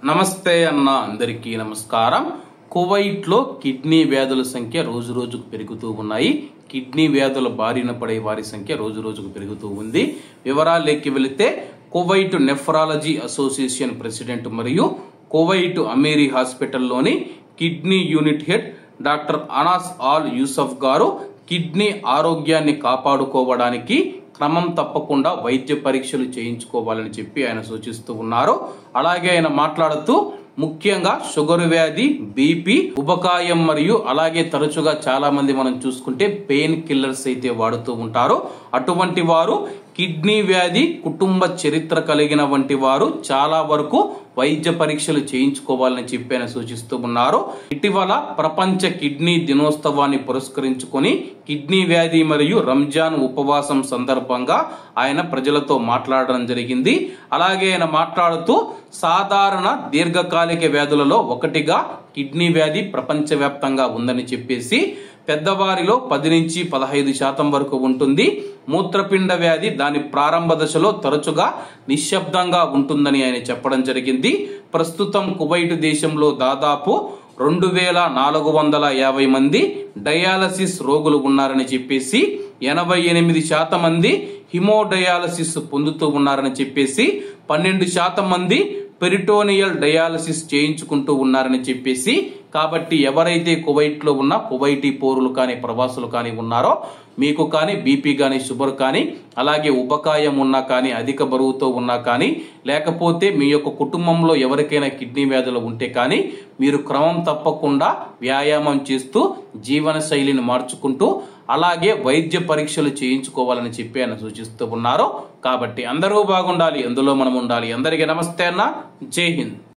నమస్తే అన్న అందరికీ నమస్కారం. కువైట్ లో కిడ్నీ వ్యాధుల సంఖ్య రోజు రోజుకు పెరుగుతూ ఉన్నాయి. కిడ్నీ వ్యాధుల బారిన పడే వారి సంఖ్య రోజు రోజుకు పెరుగుతూ ఉంది. వివరాల్లోకి వెళితే కువైట్ నెఫ్రాలజీ అసోసియేషన్ ప్రెసిడెంట్ మరియు కువైట్ అమీరీ హాస్పిటల్లోని kidney unit head doctor Anas Al Yousef గారు కిడ్నీ ఆరోగ్యాన్ని కాపాడుకోవడానికి క్రమం తప్పకుండా వైద్య పరీక్షలు చేయించుకోవాలని చెప్పి ఆయన సూచిస్తూ ఉన్నారు. అలాగే ఆయన మాట్లాడుతూ ముఖ్యంగా షుగర్ వ్యాధి, బీపీ, ఉబకాయం మరియు అలాగే తరచుగా చాలా మంది మనం చూసుకుంటే పెయిన్ కిల్లర్స్ అయితే వాడుతూ ఉంటారు. అటువంటి వారు కిడ్నీ వ్యాధి కుటుంబ చరిత్ర కలిగిన వంటి వారు చాలా వరకు వైద్య పరీక్షలు చేయించుకోవాలని చెప్పి ఆయన సూచిస్తూ ఉన్నారు. ఇటీవల ప్రపంచ కిడ్నీ దినోత్సవాన్ని పురస్కరించుకొని కిడ్నీ వ్యాధి మరియు రంజాన్ ఉపవాసం సందర్భంగా ఆయన ప్రజలతో మాట్లాడడం జరిగింది. అలాగే ఆయన మాట్లాడుతూ సాధారణ దీర్ఘకాలిక వ్యాధులలో ఒకటిగా కిడ్నీ వ్యాధి ప్రపంచవ్యాప్తంగా ఉందని చెప్పేసి పెద్దవారిలో 10 నుంచి 15% వరకు ఉంటుంది. మూత్రపిండ వ్యాధి దాని ప్రారంభ దశలో తరచుగా నిశ్శబ్దంగా ఉంటుందని ఆయన చెప్పడం జరిగింది. ప్రస్తుతం కువైట్ దేశంలో దాదాపు 2450 మంది డయాలసిస్ రోగులు ఉన్నారని చెప్పేసి 88% మంది హిమోడయాలసిస్ పొందుతూ ఉన్నారని చెప్పేసి 12% మంది పెరిటోనియల్ డయాలసిస్ చేయించుకుంటూ ఉన్నారని చెప్పేసి కాబట్టి ఎవరైతే కువైట్ లో ఉన్న కువైటీ పౌరులు కానీ ప్రవాసులు కానీ ఉన్నారో మీకు కానీ బీపీ కానీ షుగర్ కానీ అలాగే ఉబకాయం ఉన్నా కానీ అధిక బరువుతో ఉన్నా కానీ లేకపోతే మీ యొక్క కుటుంబంలో ఎవరికైనా కిడ్నీ వ్యాధులు ఉంటే కానీ మీరు క్రమం తప్పకుండా వ్యాయామం చేస్తూ జీవన శైలిని మార్చుకుంటూ అలాగే వైద్య పరీక్షలు చేయించుకోవాలని చెప్పి ఆయన సూచిస్తూ ఉన్నారు. కాబట్టి అందరూ బాగుండాలి, అందులో మనం ఉండాలి. అందరికీ నమస్తే అన్న, జై హింద్.